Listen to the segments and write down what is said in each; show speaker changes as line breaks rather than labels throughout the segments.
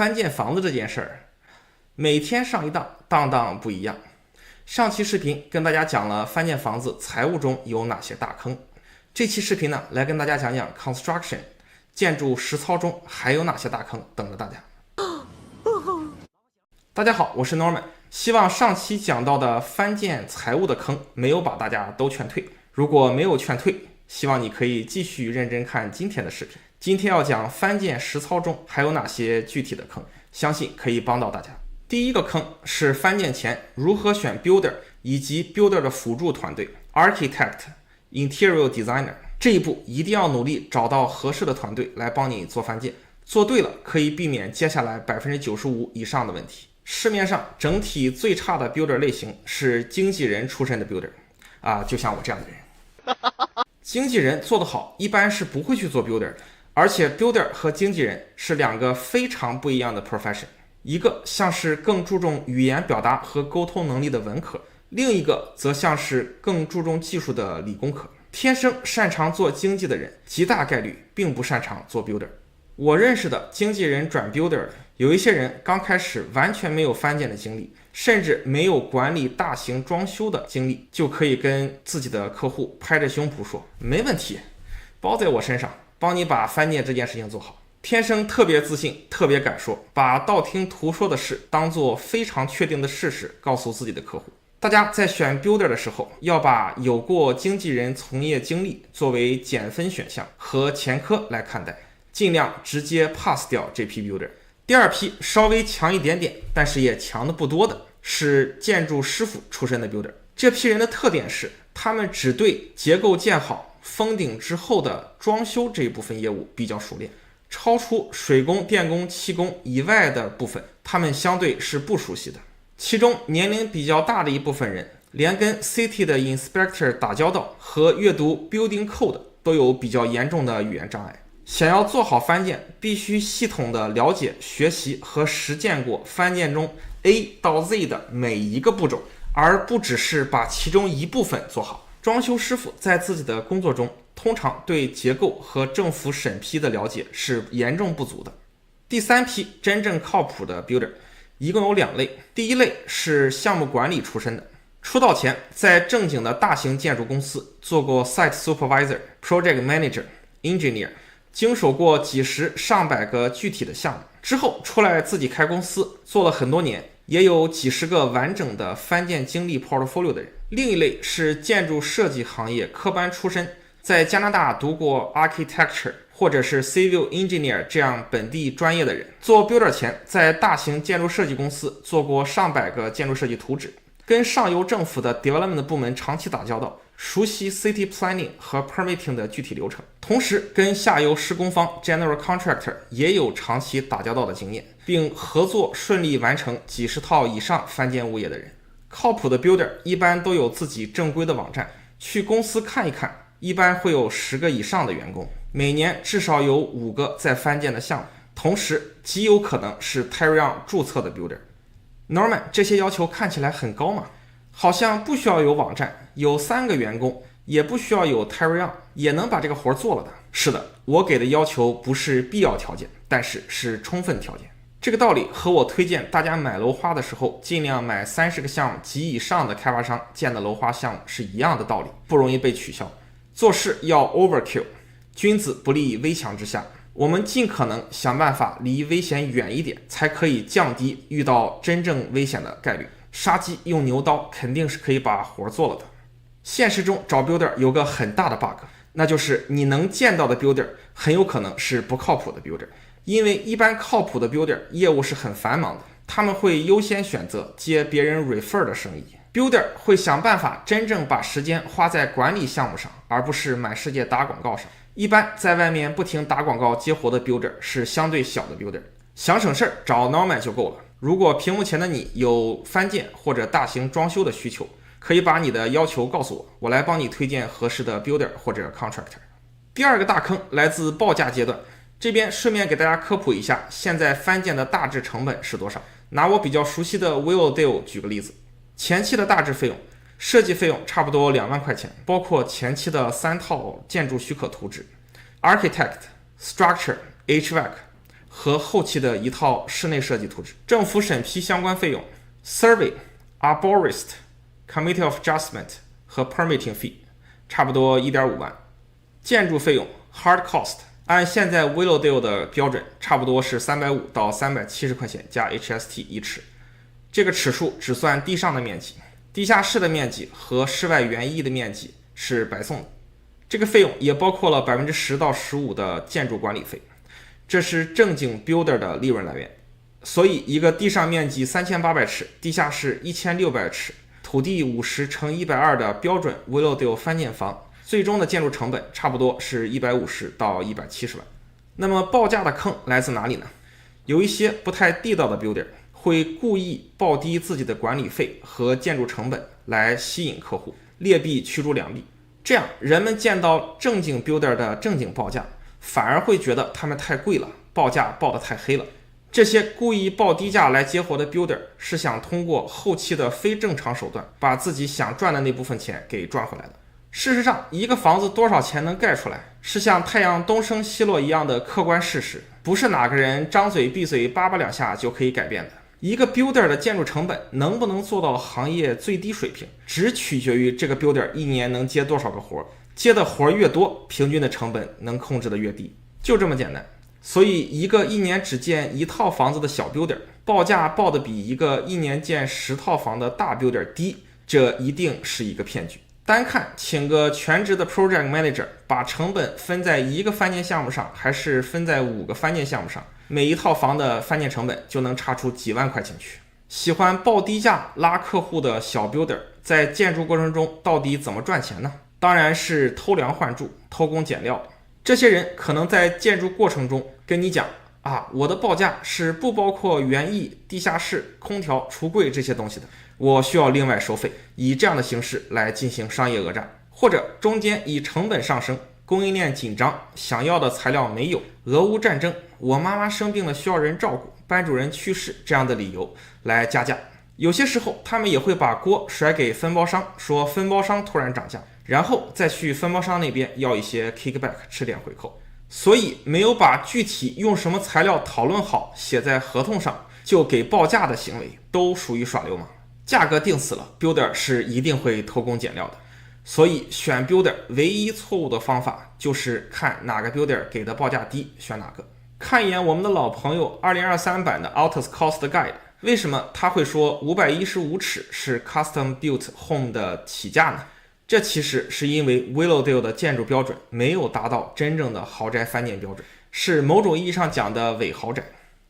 翻建房子这件事儿，每天上一当，当当不一样。上期视频跟大家讲了翻建房子财务中有哪些大坑，这期视频呢，来跟大家讲讲 construction 建筑实操中还有哪些大坑等着大家。大家好，我是 Norman， 希望上期讲到的翻建财务的坑没有把大家都劝退，如果没有劝退，希望你可以继续认真看今天的视频。今天要讲翻建实操中还有哪些具体的坑，相信可以帮到大家。第一个坑是翻建前如何选 builder 以及 builder 的辅助团队 architect、interior designer， 这一步一定要努力找到合适的团队来帮你做翻建，做对了可以避免接下来 95% 以上的问题。市面上整体最差的 builder 类型是经纪人出身的 builder 就像我这样的人。经纪人做得好一般是不会去做 builder 的，而且 builder 和经纪人是两个非常不一样的 profession， 一个像是更注重语言表达和沟通能力的文科，另一个则像是更注重技术的理工科。天生擅长做经纪的人极大概率并不擅长做 builder。 我认识的经纪人转 builder， 有一些人刚开始完全没有翻建的经历，甚至没有管理大型装修的经历，就可以跟自己的客户拍着胸脯说没问题，包在我身上，帮你把翻建这件事情做好。天生特别自信，特别敢说，把道听途说的事当做非常确定的事实告诉自己的客户。大家在选 builder 的时候，要把有过经纪人从业经历作为减分选项和前科来看待，尽量直接 pass 掉这批 builder。 第二批稍微强一点点，但是也强的不多的是建筑师傅出身的 builder。 这批人的特点是他们只对结构建好封顶之后的装修这一部分业务比较熟练，超出水工、电工、气工以外的部分他们相对是不熟悉的。其中年龄比较大的一部分人连跟 City 的 inspector 打交道和阅读 building code 都有比较严重的语言障碍。想要做好翻建，必须系统的了解、学习和实践过翻建中 A 到 Z 的每一个步骤，而不只是把其中一部分做好。装修师傅在自己的工作中通常对结构和政府审批的了解是严重不足的。第三批真正靠谱的 builder 一共有两类。第一类是项目管理出身的，出道前在正经的大型建筑公司做过 site supervisor、project manager、engineer， 经手过几十上百个具体的项目，之后出来自己开公司做了很多年，也有几十个完整的翻建经历 portfolio 的人。另一类是建筑设计行业科班出身，在加拿大读过 architecture 或者是 civil engineer 这样本地专业的人。做 builder 前在大型建筑设计公司做过上百个建筑设计图纸，跟上游政府的 development 部门长期打交道，熟悉 city planning 和 permitting 的具体流程，同时跟下游施工方 general contractor 也有长期打交道的经验，并合作顺利完成几十套以上翻建物业的人。靠谱的 builder 一般都有自己正规的网站，去公司看一看，一般会有10个以上的员工，每年至少有5个在翻建的项目，同时极有可能是 Tyrion 注册的 builder。 Norman， 这些要求看起来很高嘛，好像不需要有网站，有3个员工，也不需要有 Tyrion， 也能把这个活做了的。是的，我给的要求不是必要条件，但是是充分条件。这个道理和我推荐大家买楼花的时候尽量买30个项目及以上的开发商建的楼花项目是一样的道理，不容易被取消。做事要 overkill， 君子不立危墙之下，我们尽可能想办法离危险远一点，才可以降低遇到真正危险的概率。杀鸡用牛刀肯定是可以把活做了的。现实中找 builder 有个很大的 bug， 那就是你能见到的 builder 很有可能是不靠谱的 builder。因为一般靠谱的 builder 业务是很繁忙的，他们会优先选择接别人 refer 的生意。 builder 会想办法真正把时间花在管理项目上，而不是满世界打广告上。一般在外面不停打广告接活的 builder 是相对小的 builder。 想省事儿找 Norman 就够了。如果屏幕前的你有翻建或者大型装修的需求，可以把你的要求告诉我，我来帮你推荐合适的 builder 或者 contractor。 第二个大坑来自报价阶段，这边顺便给大家科普一下现在翻建的大致成本是多少。拿我比较熟悉的 Will Deal 举个例子，前期的大致费用，设计费用差不多2万块钱，包括前期的3套建筑许可图纸 Architect、Structure、HVAC 和后期的一套室内设计图纸。政府审批相关费用 Survey、Arborist、Committee of Adjustment 和 Permitting Fee 差不多 1.5 万。建筑费用 Hard Cost 按现在 Willowdale 的标准差不多是350到370块钱加 HST 一尺，这个尺数只算地上的面积，地下室的面积和室外园艺的面积是白送的。这个费用也包括了 10% 到 15% 的建筑管理费，这是正经 builder 的利润来源。所以一个地上面积3800尺，地下室1600尺，土地50乘120的标准 Willowdale 翻建房，最终的建筑成本差不多是150到170万。那么报价的坑来自哪里呢？有一些不太地道的 builder 会故意报低自己的管理费和建筑成本来吸引客户，劣币驱逐良币。这样人们见到正经 builder 的正经报价，反而会觉得他们太贵了，报价报得太黑了。这些故意报低价来接活的 builder 是想通过后期的非正常手段把自己想赚的那部分钱给赚回来的。事实上，一个房子多少钱能盖出来，是像太阳东升西落一样的客观事实，不是哪个人张嘴闭嘴叭叭两下就可以改变的。一个 builder 的建筑成本能不能做到行业最低水平，只取决于这个 builder 一年能接多少个活，接的活越多，平均的成本能控制的越低，就这么简单。所以一个一年只建1套房子的小 builder 报价报的比一个一年建10套房的大 builder 低，这一定是一个骗局。单看请个全职的 project manager 把成本分在一个翻建项目上还是分在5个翻建项目上，每一套房的翻建成本就能差出几万块钱去。喜欢报低价拉客户的小 builder 在建筑过程中到底怎么赚钱呢？当然是偷梁换柱，偷工减料。这些人可能在建筑过程中跟你讲我的报价是不包括园艺、地下室、空调、橱柜这些东西的，我需要另外收费，以这样的形式来进行商业讹诈。或者中间以成本上升、供应链紧张、想要的材料没有、俄乌战争、我妈妈生病了需要人照顾、班主任去世这样的理由来加价。有些时候他们也会把锅甩给分包商，说分包商突然涨价，然后再去分包商那边要一些 kickback 吃点回扣。所以没有把具体用什么材料讨论好写在合同上就给报价的行为都属于耍流氓。价格定死了， builder 是一定会偷工减料的。所以选 builder 唯一错误的方法就是看哪个 builder 给的报价低选哪个。看一眼我们的老朋友2023版的 Altus Cost Guide， 为什么他会说515尺是 custom built home 的起价呢？这其实是因为 Willowdale 的建筑标准没有达到真正的豪宅翻建标准，是某种意义上讲的伪豪宅，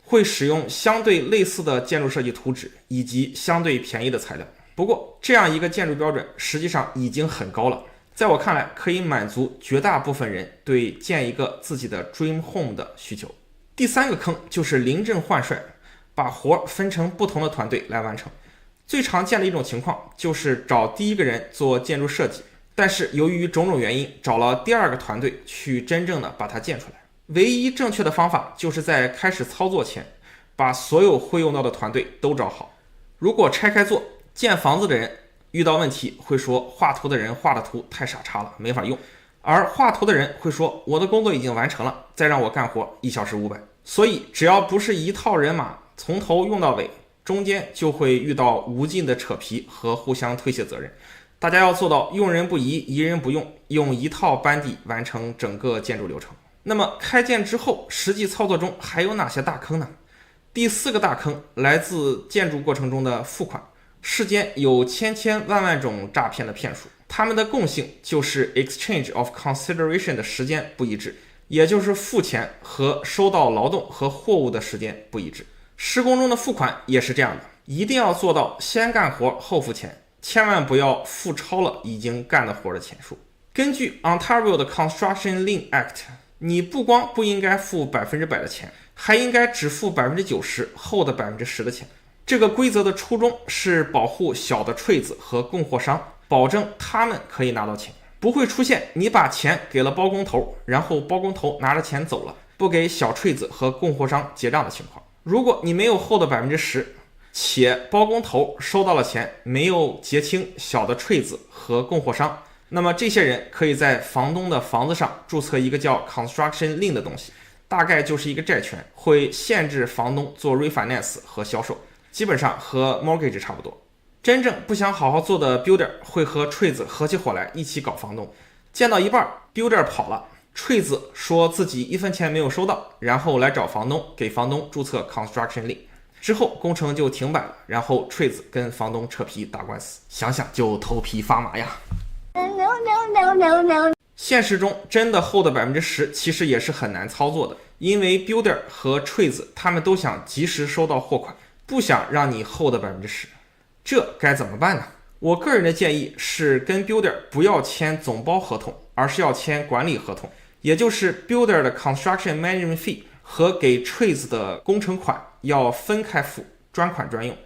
会使用相对类似的建筑设计图纸以及相对便宜的材料。不过这样一个建筑标准实际上已经很高了，在我看来可以满足绝大部分人对建一个自己的 dream home 的需求。第三个坑就是临阵换帅，把活分成不同的团队来完成。最常见的一种情况就是找第一个人做建筑设计，但是由于种种原因找了第二个团队去真正的把它建出来。唯一正确的方法就是在开始操作前把所有会用到的团队都找好。如果拆开做，建房子的人遇到问题会说画图的人画的图太傻叉了，没法用，而画图的人会说我的工作已经完成了，再让我干活1小时500。所以只要不是一套人马从头用到尾，中间就会遇到无尽的扯皮和互相推卸责任。大家要做到用人不疑，疑人不用，用一套班底完成整个建筑流程。那么开建之后实际操作中还有哪些大坑呢？第4个大坑来自建筑过程中的付款。世间有千千万万种诈骗的骗术，它们的共性就是 exchange of consideration 的时间不一致，也就是付钱和收到劳动和货物的时间不一致。施工中的付款也是这样的，一定要做到先干活后付钱，千万不要付超了已经干的活的钱数。根据 Ontario 的 Construction Lien Act， 你不光不应该付100%的钱，还应该只付90%后的10%的钱。这个规则的初衷是保护小的 trades 和供货商，保证他们可以拿到钱，不会出现你把钱给了包工头，然后包工头拿着钱走了，不给小 trades 和供货商结账的情况。如果你没有后的10%，且包工头收到了钱没有结清小的 trades 和供货商，那么这些人可以在房东的房子上注册一个叫 construction lien 的东西。大概就是一个债权，会限制房东做 refinance 和销售，基本上和 mortgage 差不多。真正不想好好做的 builder 会和 trades 合起伙来一起搞房东，建到一半 builder 跑了，trades 说自己1分钱没有收到，然后来找房东，给房东注册 construction lien， 之后工程就停摆了，然后 trades 跟房东扯皮打官司，想想就头皮发麻呀。现实中真的hold 10%其实也是很难操作的，因为 builder 和 trades 他们都想及时收到货款，不想让你hold 10%，这该怎么办呢？我个人的建议是跟 builder 不要签总包合同，而是要签管理合同，也就是 builder 的 construction management fee 和给 trades 的工程款要分开付，专款专用。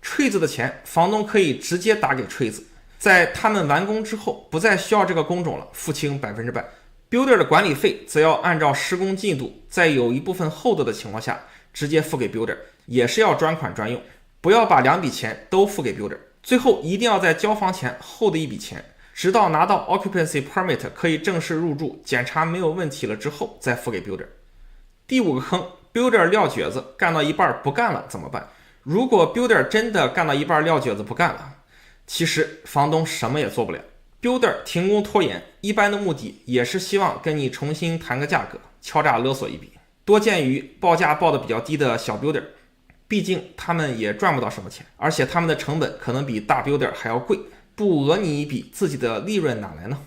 trades 的钱房东可以直接打给 trades，在他们完工之后不再需要这个工种了，付清100%。builder 的管理费则要按照施工进度，在有一部分hold的情况下直接付给 builder， 也是要专款专用，不要把2笔钱都付给 builder。最后一定要在交房前hold一笔钱，直到拿到 occupancy permit 可以正式入住，检查没有问题了之后再付给 builder。第5个坑 builder 撂蹶子，干到一半不干了怎么办？如果 builder 真的干到一半撂蹶子不干了，其实房东什么也做不了。 builder 停工拖延一般的目的也是希望跟你重新谈个价格，敲诈勒索一笔，多见于报价报的比较低的小 builder， 毕竟他们也赚不到什么钱，而且他们的成本可能比大 builder 还要贵，不讹你一笔，自己的利润哪来呢？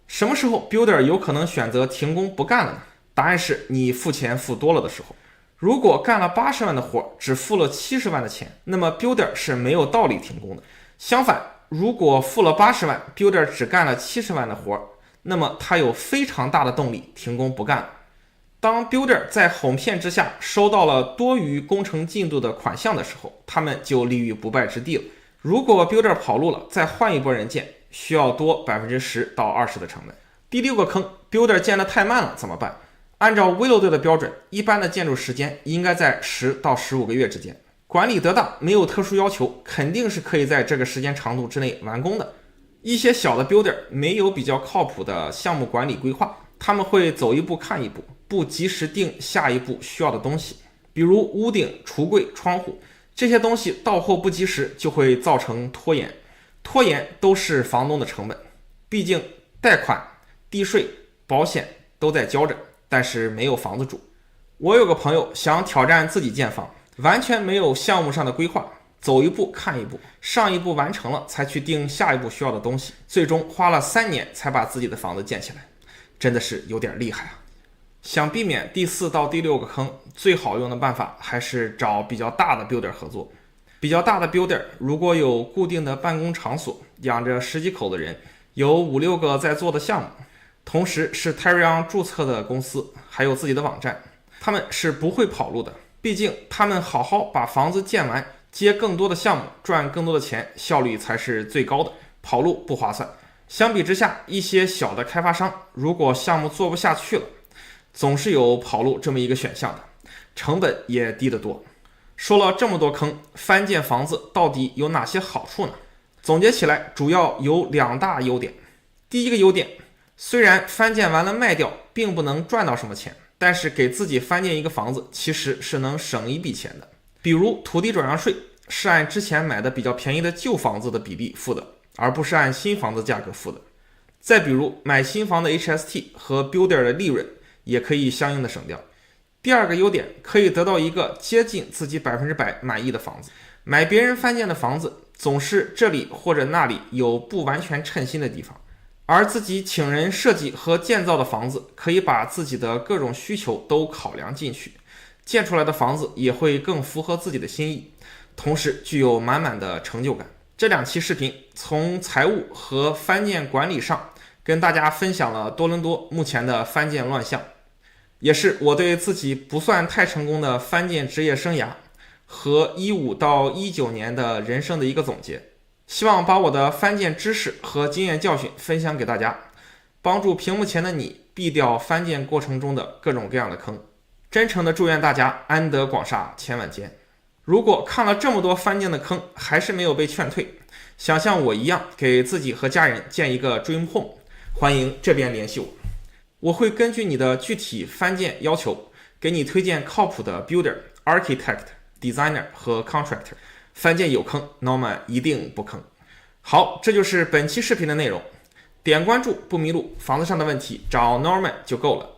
什么时候 builder 有可能选择停工不干了呢？答案是你付钱付多了的时候。如果干了80万的活，只付了70万的钱，那么 builder 是没有道理停工的。相反，如果付了80万 builder 只干了70万的活，那么他有非常大的动力停工不干了。当 builder 在哄骗之下收到了多于工程进度的款项的时候，他们就立于不败之地了。如果 builder 跑路了，再换一波人建，需要多10%到20%的成本。第6个坑 builder 建得太慢了怎么办？按照 Willow 队的标准，一般的建筑时间应该在10到15个月之间，管理得当，没有特殊要求，肯定是可以在这个时间长度之内完工的。一些小的 builder 没有比较靠谱的项目管理规划，他们会走一步看一步，不及时定下一步需要的东西，比如屋顶、橱柜、窗户，这些东西到货不及时就会造成拖延，拖延都是房东的成本，毕竟贷款、地税、保险都在交着，但是没有房子住。我有个朋友想挑战自己建房，完全没有项目上的规划，走一步看一步，上一步完成了才去定下一步需要的东西，最终花了3年才把自己的房子建起来，真的是有点厉害啊。想避免第4到第6个坑，最好用的办法还是找比较大的 builder 合作。比较大的 builder 如果有固定的办公场所，养着10几口的人，有5、6个在做的项目，同时是 Terion 注册的公司，还有自己的网站，他们是不会跑路的。毕竟他们好好把房子建完，接更多的项目，赚更多的钱，效率才是最高的，跑路不划算。相比之下，一些小的开发商如果项目做不下去了，总是有跑路这么一个选项的，成本也低得多。说了这么多坑，翻建房子到底有哪些好处呢？总结起来主要有2大优点。第一个优点，虽然翻建完了卖掉并不能赚到什么钱，但是给自己翻建一个房子其实是能省一笔钱的。比如土地转让税是按之前买的比较便宜的旧房子的比例付的，而不是按新房子价格付的。再比如买新房的 HST 和 builder 的利润也可以相应的省掉。第2个优点，可以得到一个接近自己100%满意的房子。买别人翻建的房子总是这里或者那里有不完全称心的地方，而自己请人设计和建造的房子可以把自己的各种需求都考量进去，建出来的房子也会更符合自己的心意，同时具有满满的成就感。这2期视频从财务和翻建管理上跟大家分享了多伦多目前的翻建乱象，也是我对自己不算太成功的翻建职业生涯和15到19年的人生的一个总结。希望把我的翻建知识和经验教训分享给大家，帮助屏幕前的你避掉翻建过程中的各种各样的坑。真诚的祝愿大家安得广厦千万间。如果看了这么多翻建的坑还是没有被劝退，想像我一样给自己和家人建一个 dream home， 欢迎这边联系我，我会根据你的具体翻建要求给你推荐靠谱的 builder、architect、designer 和 contractor。翻建有坑 ，Norman 一定不坑。好，这就是本期视频的内容。点关注不迷路，房子上的问题找 Norman 就够了。